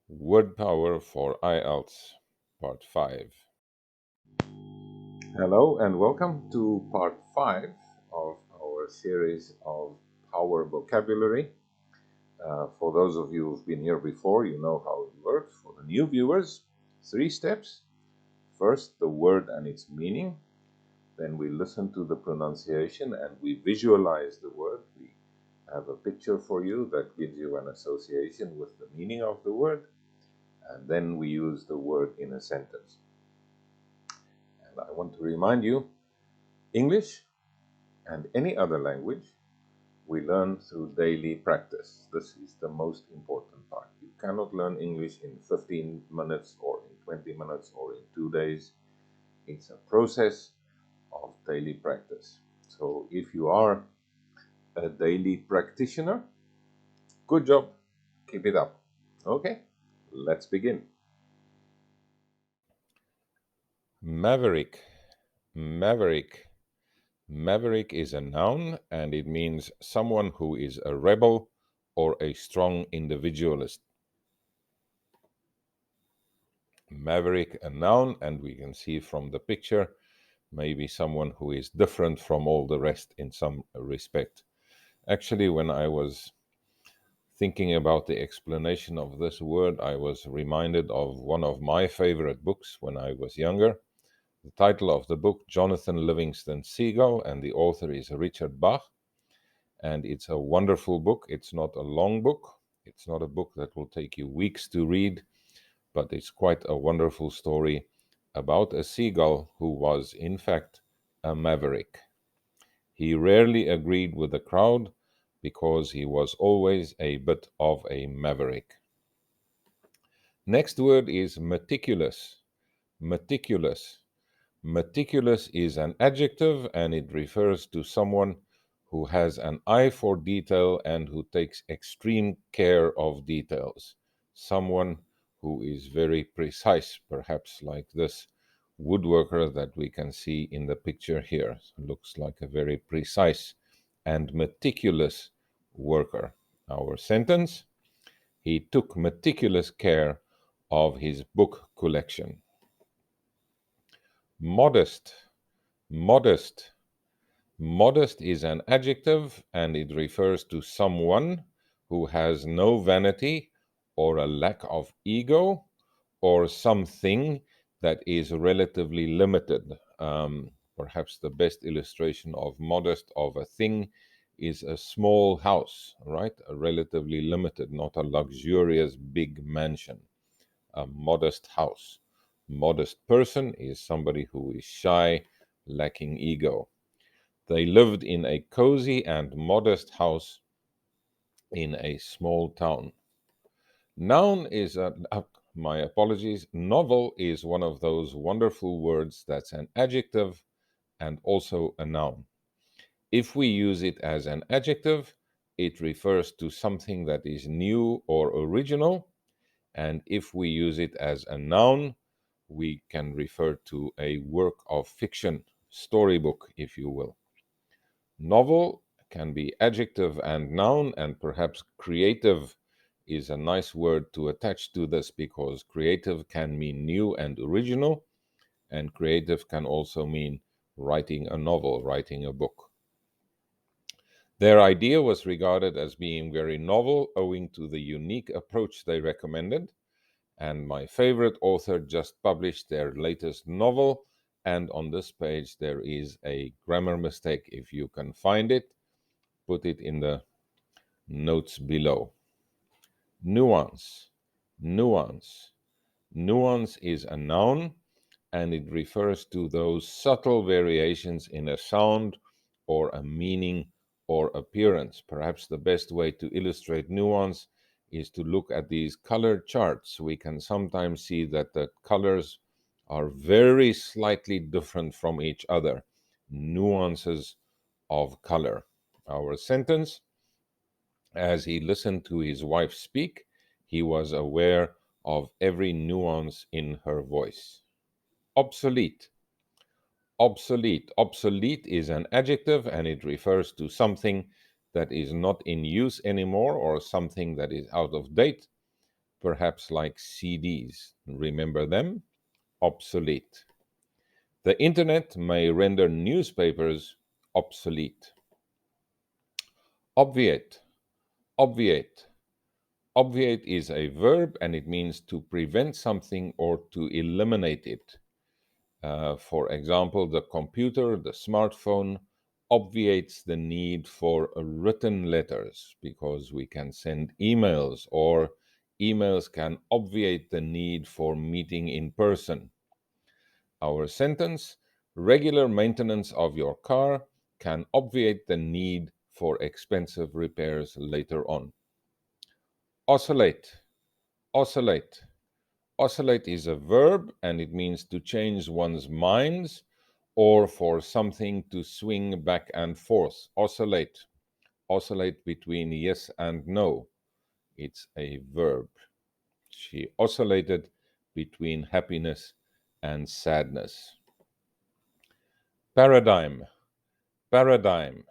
Word Power for IELTS, Part 5. Hello and welcome to Part 5 of our series of Power Vocabulary. For those of you who've been here before, you know how it works. For the new viewers, 3 steps. First, the word and its meaning. Then we listen to the pronunciation and we visualize the word. We have a picture for you that gives you an association with the meaning of the word. And then we use the word in a sentence. And I want to remind you, English and any other language we learn through daily practice. This is the most important part. You cannot learn English in 15 minutes or in 20 minutes or in 2 days. It's a process of daily practice. So if you are a daily practitioner, good job, keep it up. Okay, let's begin. Maverick. Maverick. Maverick is a noun and it means someone who is a rebel or a strong individualist. Maverick, a noun, and we can see from the picture maybe someone who is different from all the rest in some respect. Actually, when I was thinking about the explanation of this word, I was reminded of one of my favorite books when I was younger. The title of the book, Jonathan Livingston Seagull, and the author is Richard Bach. And it's a wonderful book. It's not a long book. It's not a book that will take you weeks to read, but it's quite a wonderful story about a seagull who was, in fact, a maverick. He rarely agreed with the crowd because he was always a bit of a maverick. Next word is meticulous. Meticulous. Meticulous is an adjective and it refers to someone who has an eye for detail and who takes extreme care of details. Someone who is very precise, perhaps like this woodworker that we can see in the picture here. Looks like a very precise and meticulous worker. Our sentence: he took meticulous care of his book collection. Modest. Modest. Modest is an adjective and it refers to someone who has no vanity or a lack of ego or something that is relatively limited. Perhaps the best illustration of modest of a thing is a small house, right? A relatively limited, not a luxurious big mansion. A modest house. Modest person is somebody who is shy, lacking ego. They lived in a cozy and modest house in a small town. Noun is my apologies. Novel is one of those wonderful words that's an adjective and also a noun. If we use it as an adjective, it refers to something that is new or original. And if we use it as a noun, we can refer to a work of fiction, storybook, if you will. Novel can be adjective and noun, and perhaps creative is a nice word to attach to this because creative can mean new and original, and creative can also mean writing a novel, writing a book. Their idea was regarded as being very novel owing to the unique approach they recommended. And my favorite author just published their latest novel, and on this page there is a grammar mistake. If you can find it, put it in the notes below. Nuance. Nuance. Nuance is a noun and it refers to those subtle variations in a sound or a meaning or appearance. Perhaps the best way to illustrate nuance is to look at these color charts. We can sometimes see that the colors are very slightly different from each other. Nuances of color. Our sentence: as he listened to his wife speak, he was aware of every nuance in her voice. Obsolete. Obsolete. Obsolete is an adjective and it refers to something that is not in use anymore or something that is out of date. perhaps like CDs. Remember them? Obsolete. The internet may render newspapers obsolete. Obviate. Obviate. Obviate is a verb and it means to prevent something or to eliminate it. For example, the computer, the smartphone, obviates the need for written letters because we can send emails, or emails can obviate the need for meeting in person. Our sentence, regular maintenance of your car can obviate the need for expensive repairs later on. Oscillate. Oscillate. Oscillate is a verb and it means to change one's minds or for something to swing back and forth. Oscillate. Oscillate between yes and no. It's a verb. She oscillated between happiness and sadness. Paradigm. Paradigm.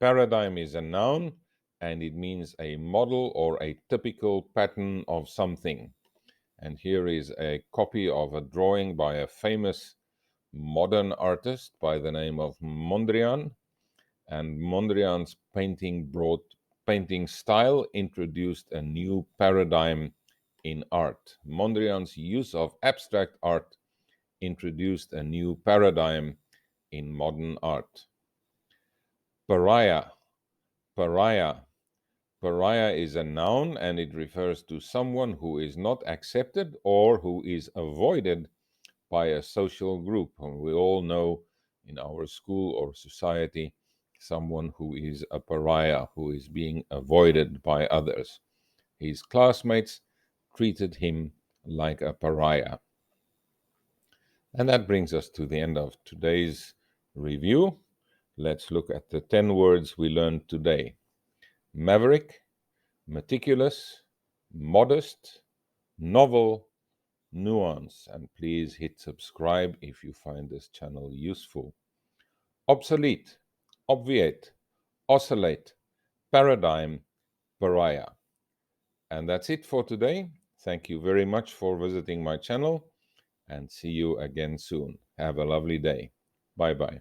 Paradigm is a noun and it means a model or a typical pattern of something. And here is a copy of a drawing by a famous modern artist by the name of Mondrian. And Mondrian's painting style introduced a new paradigm in art. Mondrian's use of abstract art introduced a new paradigm in modern art. Pariah. Pariah. Pariah is a noun and it refers to someone who is not accepted or who is avoided by a social group. And we all know in our school or society someone who is a pariah, who is being avoided by others. His classmates treated him like a pariah. And that brings us to the end of today's review. Let's look at the 10 words we learned today. Maverick, meticulous, modest, novel, nuance, and please hit subscribe if you find this channel useful. Obsolete, obviate, oscillate, paradigm, pariah. And that's it for today. Thank you very much for visiting my channel and see you again soon. Have a lovely day. Bye bye.